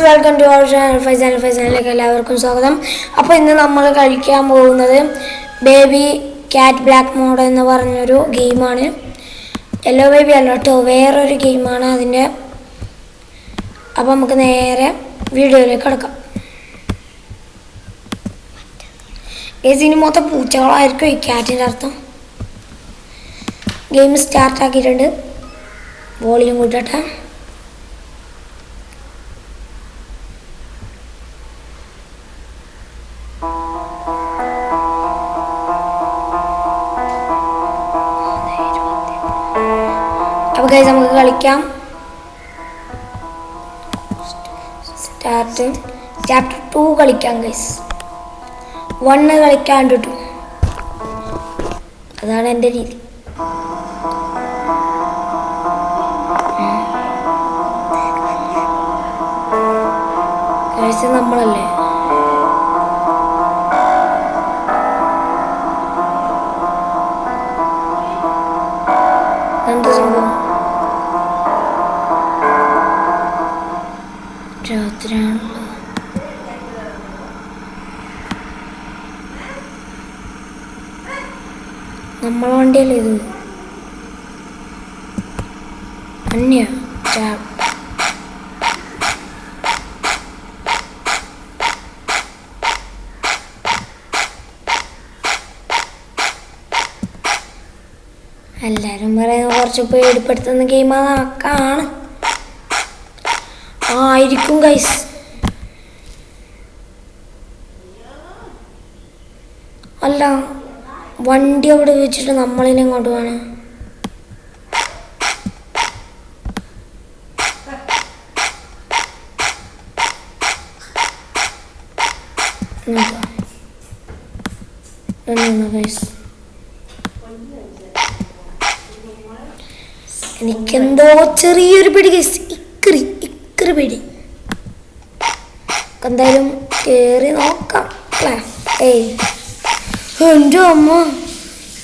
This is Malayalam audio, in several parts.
വെൽക്കം ടു അവർ ചാനൽ ഫൈസാനിലേക്ക് എല്ലാവർക്കും സ്വാഗതം. അപ്പോൾ ഇന്ന് നമ്മൾ കളിക്കാൻ പോകുന്നത് ബേബി ക്യാറ്റ് ബ്ലാക്ക് മോഡ് എന്ന് പറഞ്ഞൊരു ഗെയിമാണ്. യെല്ലോ ബേബി അല്ല കേട്ടോ, വേറൊരു ഗെയിമാണ് അതിൻ്റെ. അപ്പോൾ നമുക്ക് നേരെ വീഡിയോയിലേക്ക് കിടക്കാം. ഇതിന് മൊത്തം പൂച്ചകളായിരിക്കും ഈ ക്യാറ്റിൻ്റെ അർത്ഥം. ഗെയിം സ്റ്റാർട്ടാക്കിയിട്ടുണ്ട്. വോളിയം കൂട്ടട്ടെ. അപ്പോൾ ഗൈസ് നമുക്ക് കളിക്കാം. സ്റ്റാർട്ട്. ചാപ്റ്റർ 2 കളിക്കാം ഗൈസ്. 1 കളിക്കാണ്ട് 2. അതാണ് എൻ്റെ രീതി. ഗൈസ് നമ്മളല്ലേ എന്ത് സംഭവം? രാത്രിയാണല്ലോ. നമ്മളെ വണ്ടിയല്ലേ ഇത്? അന്യ എല്ലാരും പറയുന്നത് കുറച്ച് പേടിപ്പെടുത്തുന്ന ഗെയിമാണ്. ആയിരിക്കും ഗൈസ്. അല്ല, വണ്ടി അവിടെ വെച്ചിട്ട് നമ്മളിനെ ഇങ്ങോട്ട് വേണം. ഗൈസ് എനിക്കെന്തോ ചെറിയൊരു പിടി ഗൈസ്. ഇക്കറി പിടി. എന്തായാലും കേറി നോക്കാം അല്ലേ? എൻ്റെ അമ്മ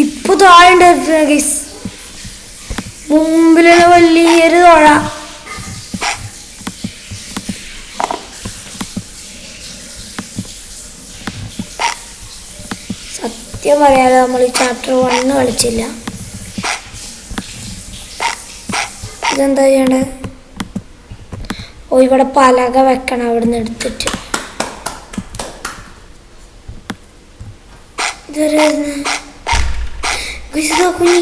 ഇപ്പൊ താഴെ ഗൈസ്. മുമ്പിലുള്ള വലിയൊരു തോഴ. സത്യം പറയാതെ നമ്മൾ ഈ ചാപ്റ്റർ 1 കളിച്ചില്ല. ഇതെന്താ ചെയ്യണ്ടേ? ഇവിടെ പലക വെക്കണം. അവിടെ നിന്ന് എടുത്തിട്ട് ഇതുവരെ കുഞ്ഞി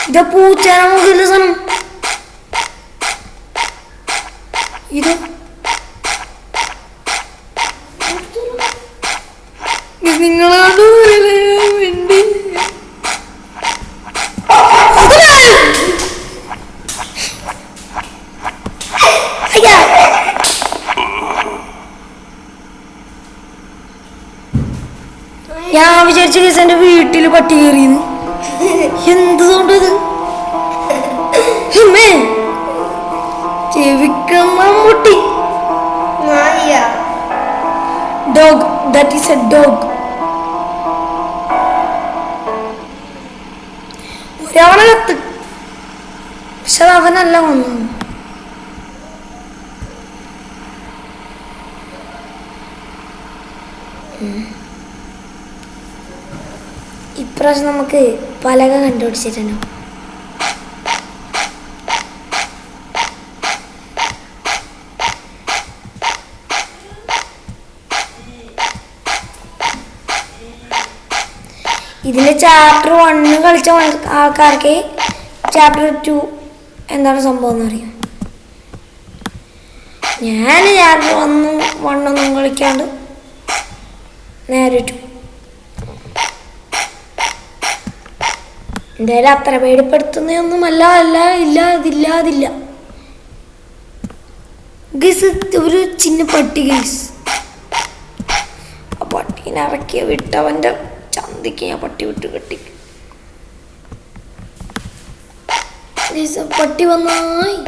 ഇത് പൂച്ചാന മുകളിലെ സാധനം. ഇത് നിങ്ങളാണ് വേണ്ടി. ഞാൻ വിചാരിച്ച കേസ് എൻ്റെ വീട്ടിൽ പട്ടി കയറിയെന്ന്. എന്തുകൊണ്ടത് ചെവിക്കമ്മൂട്ടി. Dog, that is a dog. ഒരാളെത്ത്, പക്ഷെ അവനല്ല വന്നു. ഇപ്രാവശ്യം നമുക്ക് പലക കണ്ടുപിടിച്ചിട്ടുണ്ടോ? ഇതിൻ്റെ ചാപ്റ്റർ 1 കളിച്ച ആൾക്കാർക്ക് ചാപ്റ്റർ 2 എന്താണ് സംഭവം എന്നറിയാം. ഞാൻ ചാപ്റ്റർ 1 കളിക്കാണ്ട് നേരെ 2. എന്തായാലും അത്ര പേടിപ്പെടുത്തുന്നതൊന്നുമല്ല. അതില്ല ഗൈസ്. ഒരു ചിന്ന പട്ടി ഗൈസ്. ആ പട്ടീനെ ഇറക്കിയ വിട്ടവൻ്റെ ചന്തിക്ക് ഞാൻ പട്ടി വിട്ട് കെട്ടി. പട്ടി വന്നായി.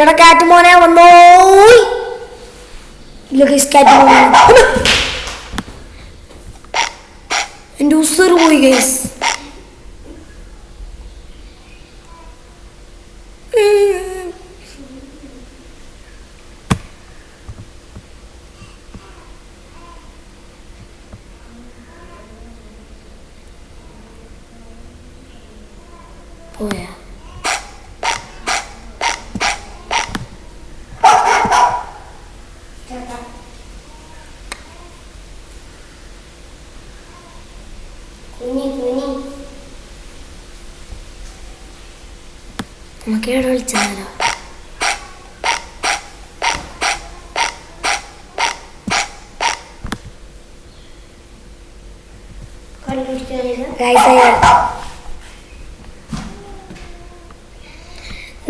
എടാ കാറ്റ് മോനെ വന്നോയി. ഇല്ല ഗൈസ്, കാറ്റ് മോനെ എൻ്റെ ഉസർ പോയി ഗൈസ്. പോയാ നമുക്ക് എവിടെ വിളിച്ചാലോ?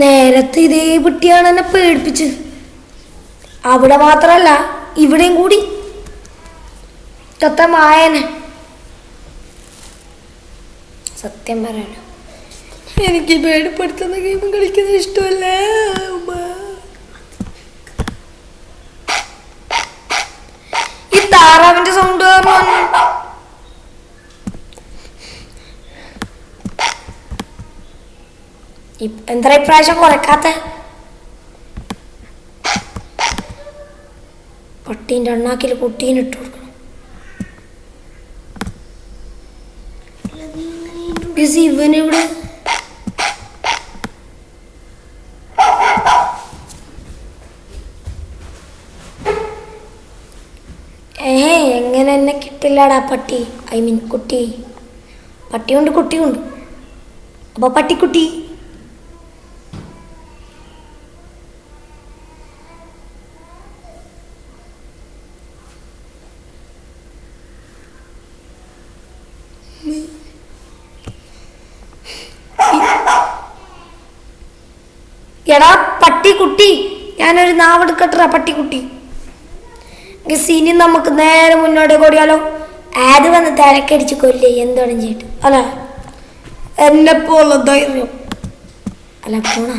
നേരത്തെ ഇതേ കുട്ടിയാണ് എന്നെ പേടിപ്പിച്ച്. അവിടെ മാത്രല്ല ഇവിടെയും കൂടി മായനെ. സത്യം പറയാലോ എനിക്ക് പേടിപ്പെടുത്തുന്ന ഗെയിം കളിക്കുന്നത് ഇഷ്ടമല്ല. ഈ താറാവിന്റെ സൗണ്ട് എന്താ ഇപ്രാവശ്യം കുറക്കാത്ത? പട്ടീൻ്റെ അണ്ണാക്കിൽ കുട്ടീനെ ഇട്ട് കൊടുക്കണം. ഇവനിവിടെ എങ്ങനെ എന്നെ കിട്ടില്ലടാ പട്ടി. ഐ മീൻ കുട്ടി. പട്ടിയുണ്ട് കുട്ടിയുണ്ട്. അപ്പൊ പട്ടിക്കുട്ടി എടാ പട്ടിക്കുട്ടി, ഞാനൊരു നാവെടുക്കട്ടാ പട്ടിക്കുട്ടി. സീനി നമുക്ക് നേരെ മുന്നോട്ട് കൂടിയാലോ? ആര് വന്ന് തിരക്കടിച്ച് കൊല്ലേ എന്താണ് ചെയ്തിട്ട്? അല്ല എന്നെ പോലെ ധൈര്യം അല്ല പോണ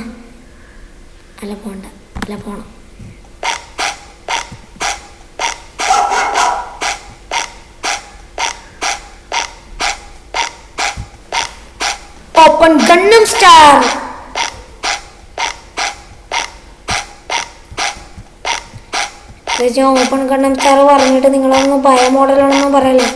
അല്ല പോണ്ട അല്ല പോണം. Open ഗണ്ണം star. ഓപ്പൺ ഗണ്ണം സ്റ്റാർ പറഞ്ഞിട്ട് നിങ്ങളൊന്നും പഴയ മോഡലാണെന്നും പറയല്ലേ.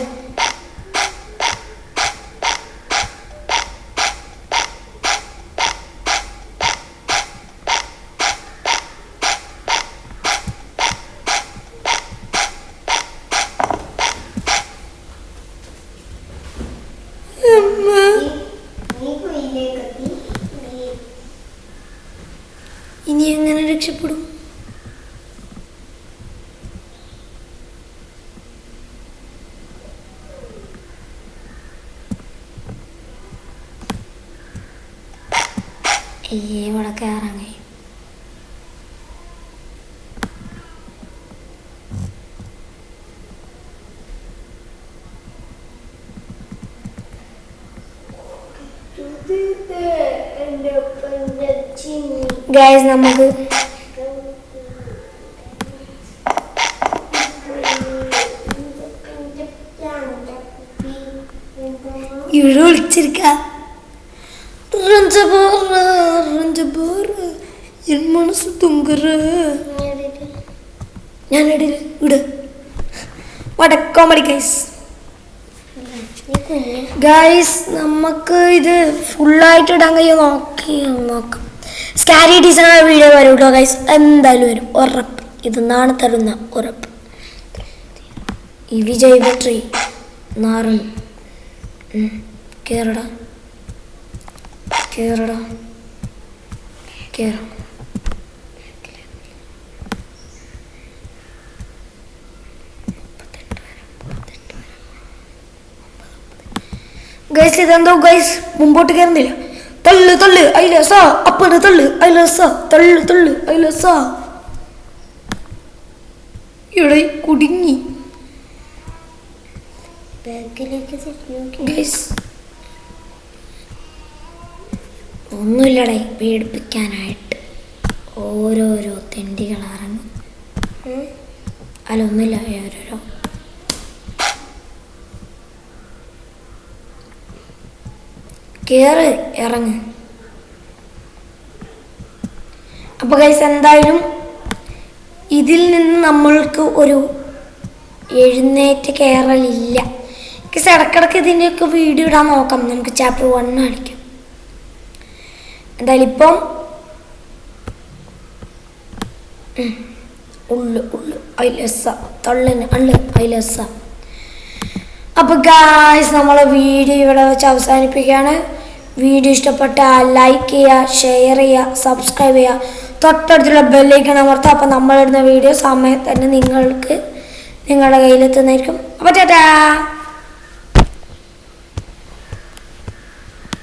ഇനി എങ്ങനെ രക്ഷപ്പെടും? ഇവിടെ കയറാൻ കഴിയും. ഗൈസ് നമുക്ക് ഇവിടെ വിളിച്ചിരിക്ക. മനസ്സ് തുങ്കറ ഞാനിടയിൽ ഇവിടെ വടക്കോമടി ഗൈസ്. ഗൈസ് നമുക്ക് ഇത് ഫുള്ളായിട്ട് ഇടാൻ കഴിയും. നോക്കാം. സ്കാരി ഡിസൈൻ വീഡിയോ വരും കേട്ടോ ഗൈസ്. എന്തായാലും വരും ഉറപ്പ്. ഇത് നാണ് തരുന്ന ഉറപ്പ്. ഈ വിജയ് ബട്രി നാറൻ കേറടാ ഗൈസ്. ഇതെന്തോ ഗൈസ് മുമ്പോട്ട് കയറുന്നില്ല. തള്ളു അയിലസ അപ്പണ് തള്ളു അയിലസ തള്ളു അയിലസ. ഇവിടെ കുടുങ്ങി ഗൈസ്. ഒന്നുമില്ലടേ പേടിപ്പിക്കാനായിട്ട് ഓരോരോ തെണ്ടികൾ ഇറങ്ങും. അല്ല ഒന്നുമില്ല ഓരോരോ കേറ് ഇറങ്ങ്. അപ്പോൾ ഗൈസ് എന്തായാലും ഇതിൽ നിന്ന് നമ്മൾക്ക് ഒരു എഴുന്നേറ്റ് കയറലില്ല. ഗൈസ് ഇടക്കിടക്ക് ഇതിൻ്റെയൊക്കെ വീഡിയോ ഇടാൻ നോക്കാം. നമുക്ക് ചാപ്റ്റർ 1 കാണിക്കാം. എന്തായാലും ഇപ്പം ഉള്ളു അയിലസ തള്ളിന് അള്ളു അയിലസ. അപ്പോൾ ഗായ്സ് നമ്മളെ വീഡിയോ ഇവിടെ വെച്ച് അവസാനിപ്പിക്കുകയാണ്. വീഡിയോ ഇഷ്ടപ്പെട്ടാൽ ലൈക്ക് ചെയ്യുക, ഷെയർ ചെയ്യുക, സബ്സ്ക്രൈബ് ചെയ്യുക, തൊട്ടടുത്തുള്ള ബെല്ലൈക്കൺ അമർത്തുക. അപ്പോൾ നമ്മളിടുന്ന വീഡിയോ സമയത്ത് തന്നെ നിങ്ങൾക്ക് നിങ്ങളുടെ കയ്യിലെത്തുന്നതായിരിക്കും. അപ്പോൾ ടാറ്റാ.